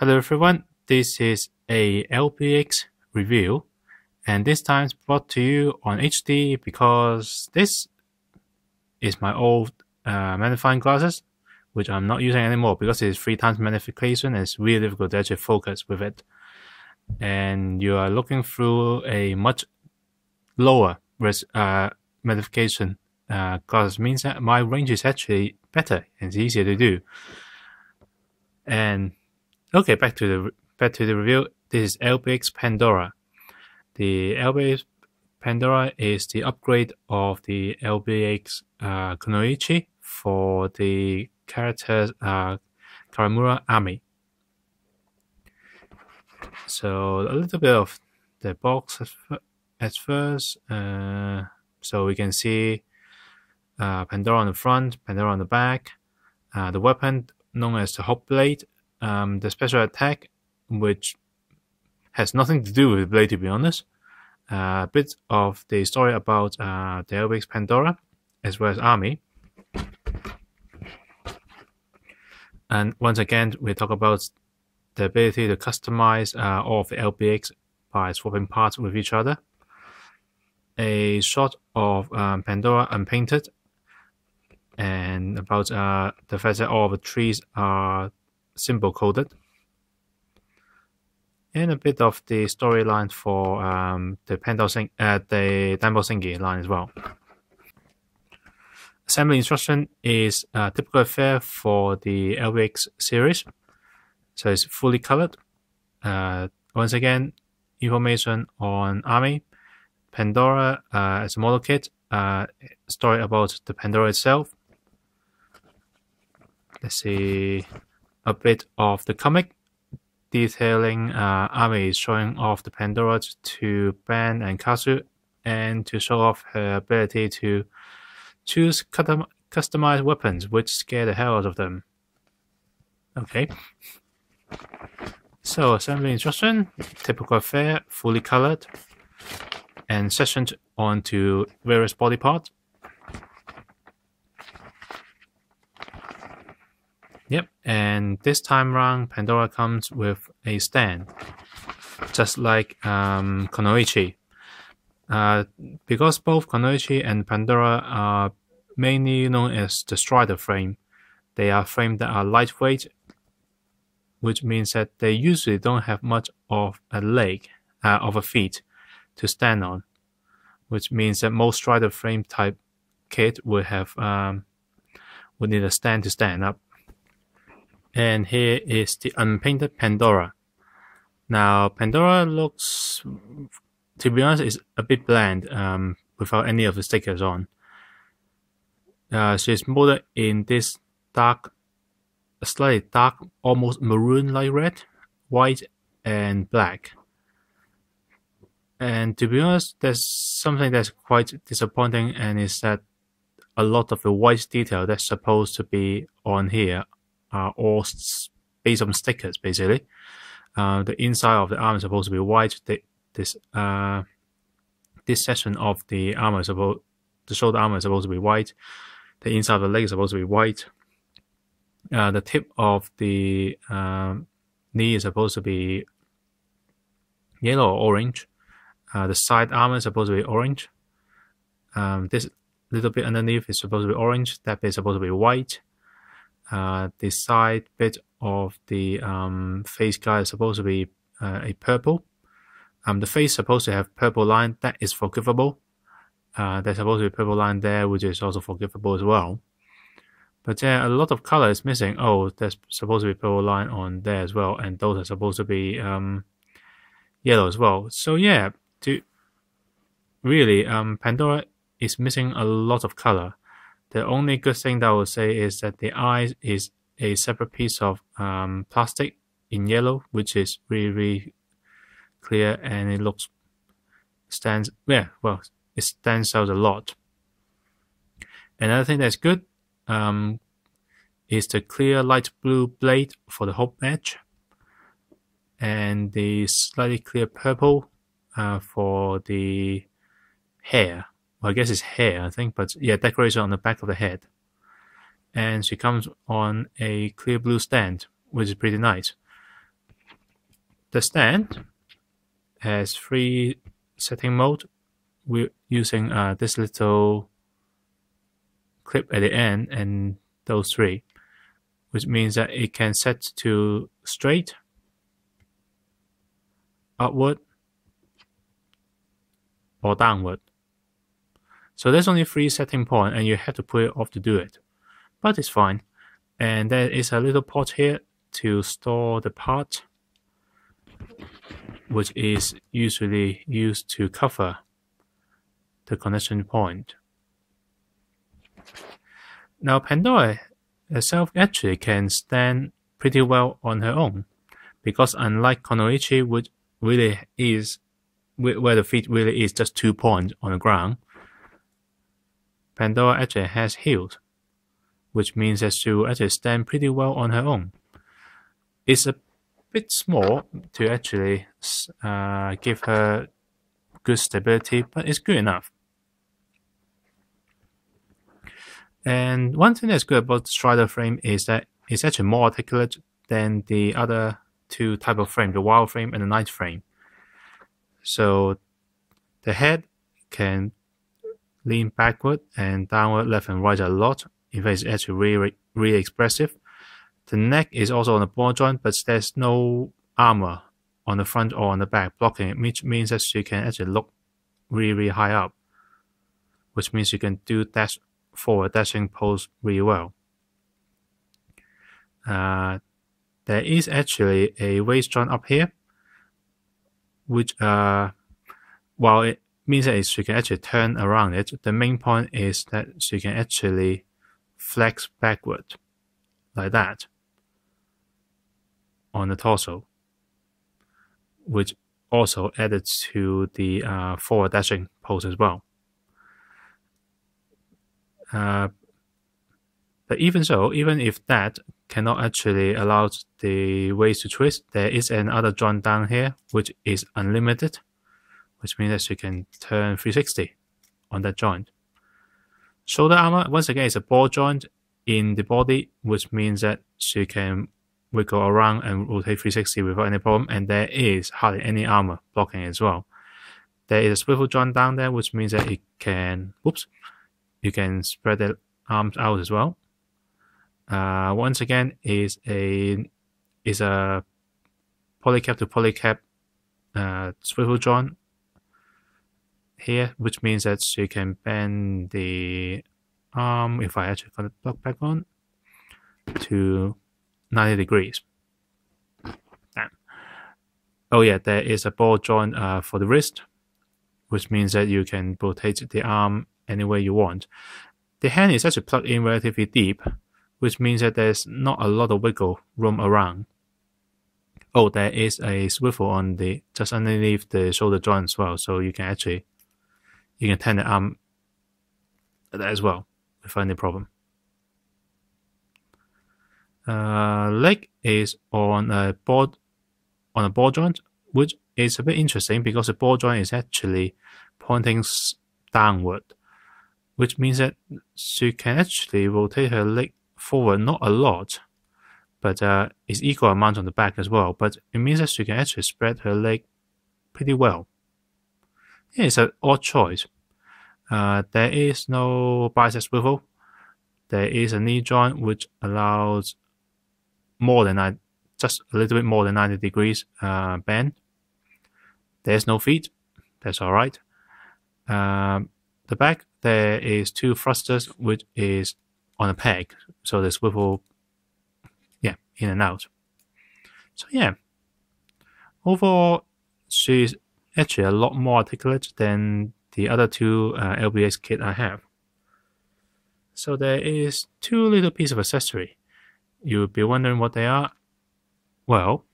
Hello everyone, this is a LBX review, and this time it's brought to you on HD because this is my old magnifying glasses, which I'm not using anymore because it's 3 times magnification and it's really difficult to actually focus with it. And you are looking through a much lower magnification glasses means that my range is actually better and it's easier to do. And okay, back to the review. This is LBX Pandora. The LBX Pandora is the upgrade of the LBX Kunoichi for the characters Karamura Ami. So a little bit of the box at first. So we can see Pandora on the front, Pandora on the back, the weapon known as the Hot Blade, the special attack, which has nothing to do with the blade, to be honest. A bit of the story about the LBX Pandora, as well as Army. And once again, we talk about the ability to customize all of the LBX by swapping parts with each other. A shot of Pandora Unpainted, and about the fact that all of the trees are symbol coded, and a bit of the storyline for the Danbo Sengi line as well. Assembly instruction is a typical affair for the LBX series, so it's fully colored. Once again, information on Army, Pandora as a model kit, story about the Pandora itself. Let's see. A bit of the comic detailing Ami showing off the Pandora to Ben and Kazu, and to show off her ability to choose customized weapons which scare the hell out of them. Okay. So assembly instruction, typical affair, fully colored and sectioned onto various body parts. Yep, and this time around, Pandora comes with a stand, just like Kunoichi. Because both Kunoichi and Pandora are mainly known as the Strider frame, they are frames that are lightweight, which means that they usually don't have much of a feet to stand on, which means that most Strider frame type kit would need a stand to stand up. And here is the unpainted Pandora. Now, Pandora looks, to be honest, is a bit bland without any of the stickers on. She's molded in this slightly dark, almost maroon-like red, white, and black. And to be honest, there's something that's quite disappointing, and is that a lot of the white detail that's supposed to be on here are all based on stickers, basically. The inside of the arm is supposed to be white. This section of the armor the shoulder armor is supposed to be white. The inside of the leg is supposed to be white. The tip of the knee is supposed to be yellow or orange. The side armor is supposed to be orange. This little bit underneath is supposed to be orange. That bit is supposed to be white. The side bit of the face guard is supposed to be a purple. The face is supposed to have purple line. That is forgivable. There's supposed to be a purple line there, which is also forgivable as well. But yeah, a lot of color is missing. Oh, there's supposed to be a purple line on there as well, and those are supposed to be yellow as well. So yeah, Pandora is missing a lot of color. The only good thing that I would say is that the eyes is a separate piece of plastic in yellow, which is really, really clear, and it stands out a lot. Another thing that's good is the clear light blue blade for the hook edge, and the slightly clear purple for the hair. Well, I guess it's hair, I think, but yeah, decoration on the back of the head. And she comes on a clear blue stand, which is pretty nice. The stand has 3 setting mode. We're using this little clip at the end and those 3, which means that it can set to straight, upward, or downward. So there's only 3 setting points, and you have to put it off to do it. But it's fine. And there is a little port here to store the part, which is usually used to cover the connection point. Now, Pandora herself actually can stand pretty well on her own, because unlike Konoichi, which really is where the feet really is just 2 points on the ground, Pandora actually has heels, which means that she will actually stand pretty well on her own. It's a bit small to actually give her good stability, but it's good enough. And one thing that's good about the Strider frame is that it's actually more articulate than the other 2 type of frame, the Wild frame and the Night frame. So the head can lean backward and downward, left and right a lot. In fact, it's actually really expressive. The neck is also on the ball joint, but there's no armor on the front or on the back blocking it, which means that you can actually look really high up, which means you can do forward dashing pose really well. There is actually a waist joint up here, which while it means that you can actually turn around it, the main point is that you can actually flex backward like that on the torso, which also added to the forward dashing pose as well. But even so, even if that cannot actually allow the waist to twist, there is another joint down here which is unlimited, which means that you can turn 360 on that joint. Shoulder armor, once again, is a ball joint in the body, which means that you can wiggle around and rotate 360 without any problem, and there is hardly any armor blocking as well. There is a swivel joint down there, which means that it can, you can spread the arms out as well. Once again, is a polycap to polycap swivel joint here, which means that you can bend the arm, if I actually got it plugged back on, to 90 degrees. Oh yeah, there is a ball joint for the wrist, which means that you can rotate the arm any way you want. The hand is actually plugged in relatively deep, which means that there's not a lot of wiggle room around. Oh, there is a swivel on the just underneath the shoulder joint as well, so you can turn the arm as well without any problem. Leg is on a ball joint, which is a bit interesting because the ball joint is actually pointing downward, which means that she can actually rotate her leg forward, not a lot, but it's equal amount on the back as well. But it means that she can actually spread her leg pretty well. Yeah, it's an odd choice. There is no bicep swivel. There is a knee joint which allows just a little bit more than 90 degrees bend. There's no feet. That's all right. The back, there is 2 thrusters, which is on a peg, so the swivel, in and out. So yeah, overall, she's actually a lot more articulate than the other 2 LBX kit I have. So there is 2 little pieces of accessory. You would be wondering what they are. Well,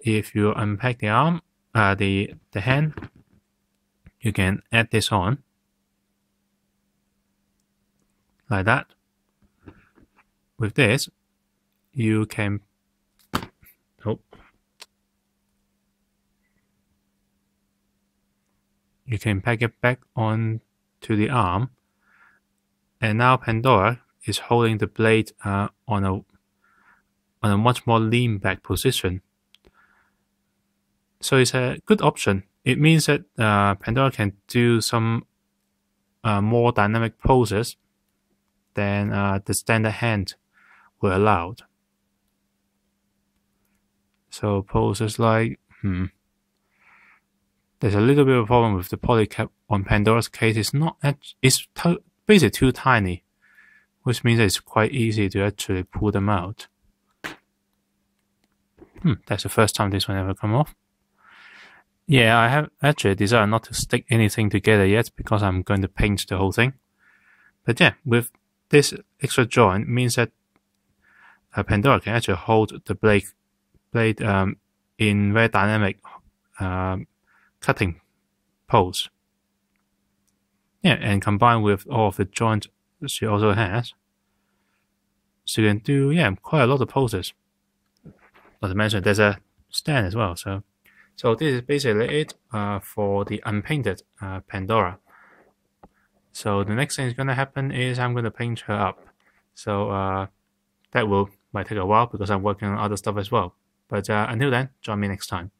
if you unpack the arm, the hand, you can add this on like that. With this, you can pack it back on to the arm, and now Pandora is holding the blade on a much more lean back position. So it's a good option. It means that Pandora can do some more dynamic poses than the standard hand were allowed. So poses like, there's a little bit of a problem with the polycap on Pandora's case. It's basically too tiny, which means that it's quite easy to actually pull them out. That's the first time this one ever come off. Yeah, I have actually decided not to stick anything together yet because I'm going to paint the whole thing. But yeah, with this extra joint means that Pandora can actually hold the blade in very dynamic cutting pose. Yeah, and combined with all of the joints she also has, she can do quite a lot of poses. Not to mention there's a stand as well. So this is basically it for the unpainted Pandora. So the next thing is going to happen is I'm going to paint her up. So that might take a while because I'm working on other stuff as well. But until then, join me next time.